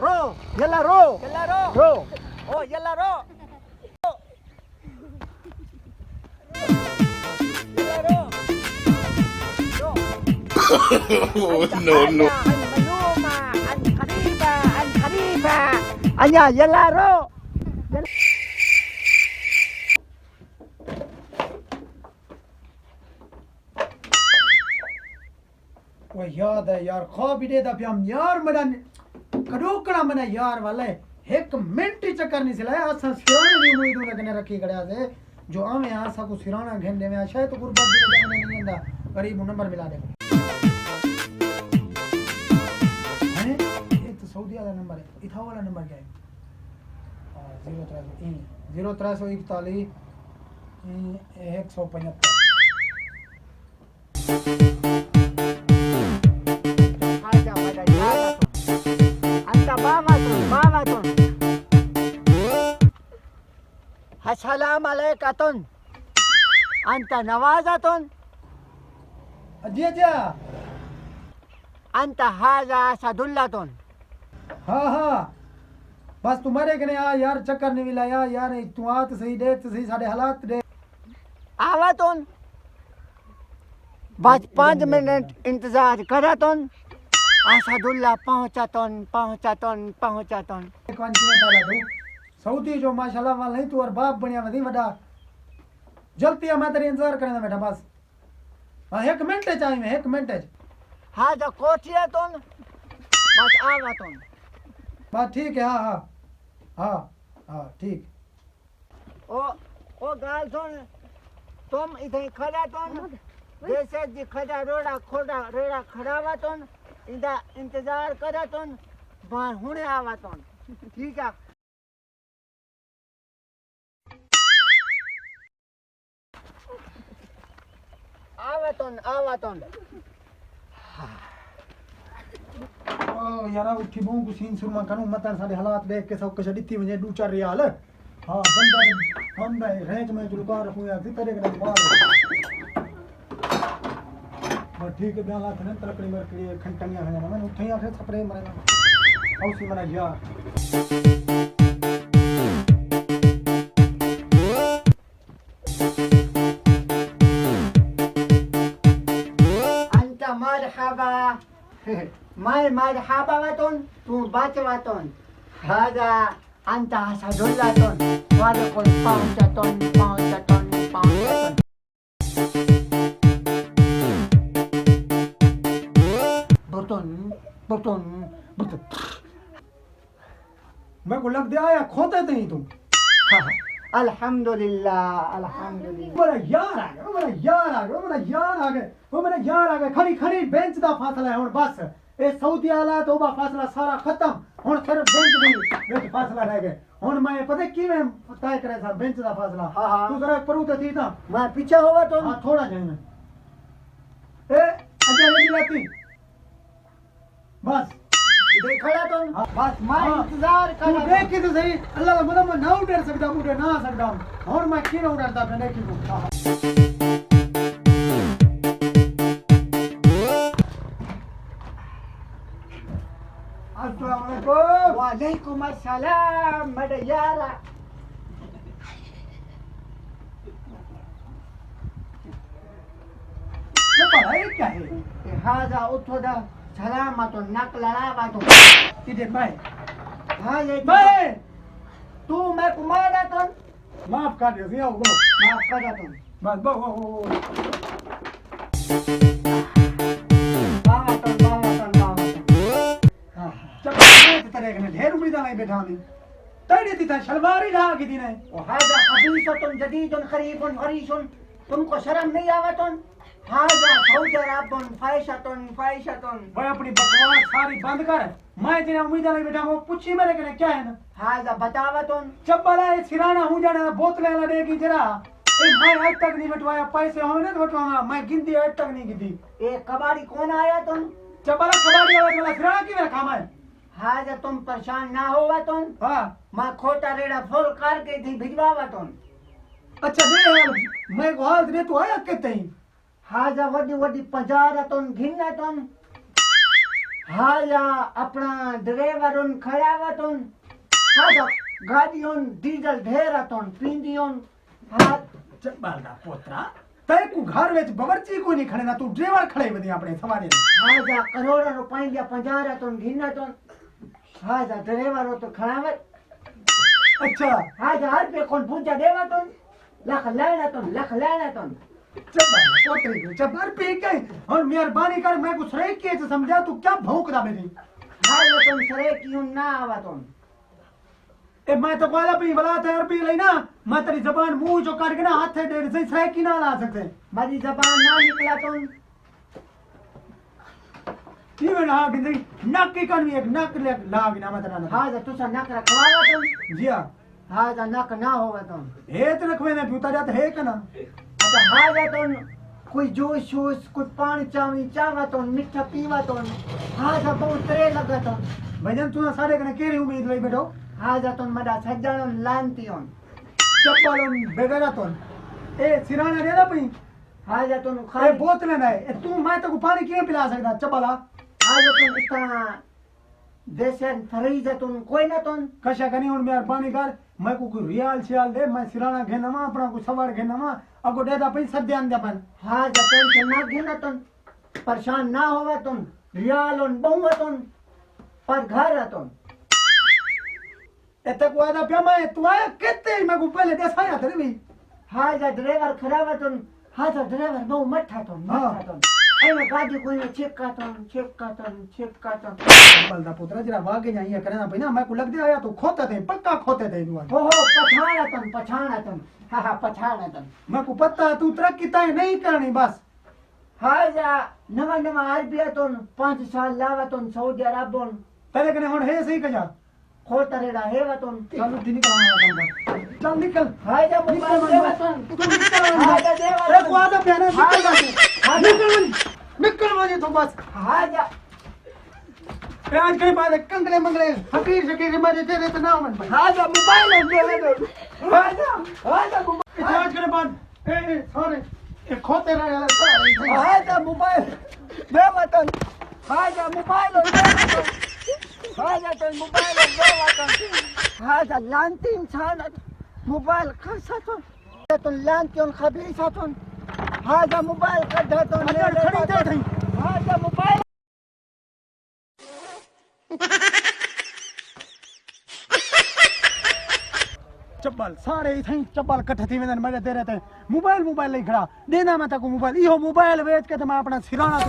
रो यला रो रो ओ यला रो No, no. Anya yala ro वो याद है यार ख्वाब ही देता पिया यार मेरा कड़ोकड़ा मैंने यार वाले एक मिनट ही चक्कर नहीं सिलाया असा सिराने भी उम्मीद लगने रखी गया से जो आवे आसा को सिराना घंटे में शायद तो गुरबत भी नहीं आंदा गरीब नंबर मिला दे है ये तो सऊदी वाला नंबर है इथा वाला नंबर क्या है 0341 175 Assalamualaikum. Anta nawazatun. जी अच्छा Anta haza sadullatun. हाँ हाँ बस तुम्हारे कने आ यार चक्कर नहीं मिला यार तू आ तो सही देख तो सही साढ़े हालात दे Awatun. बस 5 मिनट इंतजार करातुन. Asadullah पहुंचातुन. कौन सी में डाला तू सऊदी जो माशाल्लाह वाला नहीं तू और बाप बढ़िया वधी वडा जल्दी आ मैं तेरी इंतजार करेंदा बेटा बस हाँ 1 मिनट चाहिए 1 minute Haza kochiyatun. Bas awatun. बस ठीक है हाँ ठीक ओ गाल सुन तुम इधर खड़ा तुम जैसे जी खड़ा रोड़ा खोड़ा रेड़ा खड़ावा तुम इंदा इंतजार करा तुम बाहर हुने आवा तुम ठीक है आवा तुम ओ यार उठी बहू को सीन सुरमा करूं मत साढ़े हालात देख के सब कुछ दित्ती वजे 2-4 रियाल हाँ बंदा हम भाई रेंज में जुलका रखूं यार तेरे के बाल बस ठीक है ब्याला थे तलकड़ी मरकड़ी खंटनिया है ना मैंने उठे आखे छपरे मरे औसी मना यार अंता मरहबा मैं मरहबा वातुन तू बाच वातुन हाजा अंता हसदुल्लातुन वालकुल पहुंचातुन बुतुन मैं को लग दे आया खोते नहीं तुम अल्हम्दुलिल्लाह मेरा यार आ गया वो मेरा यार आ गया खड़ी बेंच दा फासला है हुन बस ए सऊदी वाला तो बा फासला सारा खत्म हुन सिर्फ बेंच दी विच फासला रह गए हुन मैं पता किवें तय करे सा बेंच दा फासला हाँ। तू जरा परू तो थी ना मैं पीछे होवा तुम हां थोड़ा जाए मैं ए अजय ये लाती बस इधर खड़ा तुम बस मैं हाँ। इंतजार तू कर देख के तो सही अल्लाह का मतलब मैं ना उड़ सकता मुझे ना सकता और मैं क्यों उड़ता फिर देखी तू अस्सलाम वालेकुम वालेकुम अस्सलाम मेरे यारा ये पढ़ाई क्या है हाजा उठोदा सलामत नक लड़ावा तो इधर मैं हाँ ये मैं तू मैं कुमारा तुम माफ कर दियो सिया बोलो माफ करा तुम बस वो बावा तुम हां चल मैं तेरे कने ढेर उम्मीद नहीं बैठा नहीं तड़ी थी शलवार ही ढा की थी ने हाजा खबीसतुन जदीदुन खरीबुन हरीसुन तुमको शर्म नहीं आवा तुम हाजा सौजराबुन फाइशतुन भाई अपनी बकवास सारी बंद कर मैं तेरे उम्मीद नहीं बैठा वो पूछी मेरे कने क्या है ना हाजा बतावा तुम चप्पल है सिराना हूं जाना बोतलें ला देगी जरा ए मैं आज तक नहीं बटवाया पैसे हो ना तो बटवाऊंगा मैं गिनती आज तक नहीं गिनती एक कबाड़ी कौन आया तुम चप्पल खबाड़ी वाला सिराना की मेरा काम है हाजा तुम परेशान ना होवा तुम हां मैं खोटा रेड़ा फुल करके थी भिजवावा तुम अच्छा दे यार मैं को हाल दे तू आया कितने हाजा वडी वडी पजारा तुम घिन्ना तुम हाँ या अपना ड्राइवर उन खड़ा हुआ तुन हाँ जा गाड़ी उन डीजल ढेरा तुन पींदी उन हाँ चप्पल दा पोतरा तय को घर विच बवर्ची को नहीं खड़े ना तू ड्राइवर खड़े बदी अपने सवारी हाँ जा करोड़ रुपए दिया 50 तुन गिना तुन हाँ जा ड्राइवर हो तो खड़ा हुआ अच्छा हाँ जा हर पे कौन पूछा देवा तुन लख लेना तुन चप्पल पोतरी को चप्पल पी गई और मेहरबानी कर मैं कुछ रे के समझा तू क्या भौंकदा मेरी हाँ जा तुम सरे क्यों ना आवा तुम ए मैं तो कोला पी बला तैयार पी लेना मैं तेरी जबान मुंह जो काट के ना हाथ से डेढ़ से सरे की ना ला सकते मेरी जबान ना निकला तुम इवन हाँ बिंदी नक की कन एक नक लाग ना मैं तेरा हाँ जा तुसा नक रखवावा तुम जी हां हाँ जा नक ना होगा तुम हे ते रखवे ने पीता जात है कना अच्छा हाँ जा तुम कोई जूस शूस कोई पानी चावा तुम मीठा पीवा तुम हाँ जा बहुत तेरे लगा तुम भजन तू सारे कने केरी उम्मीद लई बैठो हाँ जा तुम मदा सज्जन लानती उन चप्पल बेगरा तो ए सिराना दे दा पई हाँ जा तुम ए खाली बोतल ना ए तू मैं तो पानी क्यों पिला सकदा चप्पला हाँ जा तुम इतना देशन फरीज है तुम कोई ना तुम कशा कनी हुन मेहरबानी कर मैं को कोई रियाल छियाल दे मैं सिराना घेनावा अपना को सवार घेनावा अगो दे दा पई सद्यान दे पन हाँ जा टेंशन ना घेना तुम परेशान ना होगा तुम रियाल उन बहु तुम पर घर है तुम ए तक वादा पे मैं तू आया कितने मैं को पहले देसाया तेरे भी हाँ जा ड्राइवर खराब है तुम हाँ जा ड्राइवर बहु मठा तुम ऐना गाड़ी कोई चिपका तुम चप्पल दा पुत्र जरा वागे जाइए करना पई ना मैं को लग दे आया तो खोते थे पक्का खोते थे तू हो पछाना तुम हाँ पछाना तुम मैं को पता तू तरक्की तय नहीं करनी बस हाँ जा नवा आरबिया तुम 5 साल लावा तुम सऊदी अरब उन तेरे कने हुन है सही कजा खोता रेड़ा हेवा तुम चल उठी निकल चल निकल हाँ जा मोबाइल देवा तुम तू निकल हाँ जा देवा एक वादा प्यारा निकल मुझे तो बस हाँ जा प्याज के बाद कंगले मंगले फकीर शकीर मारे तेरे तो ना मन हाँ जा मोबाइल दे दे हाँ जा मोबाइल प्याज के बाद ए सॉरी ये खोते रहे सारे हाँ जा मोबाइल देवा तुम हाँ जा मोबाइल देवा तुम हाँ जा तुम मोबाइल देवा तुम हाँ जा लानती इंसान मोबाइल खसा तुम लानती उन खबीसा तुम हाँ जा मोबाइल कढ़ा तुम खड़ी दे थई हाँ जा मोबाइल चप्पल सारे थई चप्पल इकट्ठे थी वेंदन मजे दे रहते मोबाइल ले खड़ा देना मैं तको मोबाइल इहो मोबाइल बेच के तो मैं अपना सिराना तो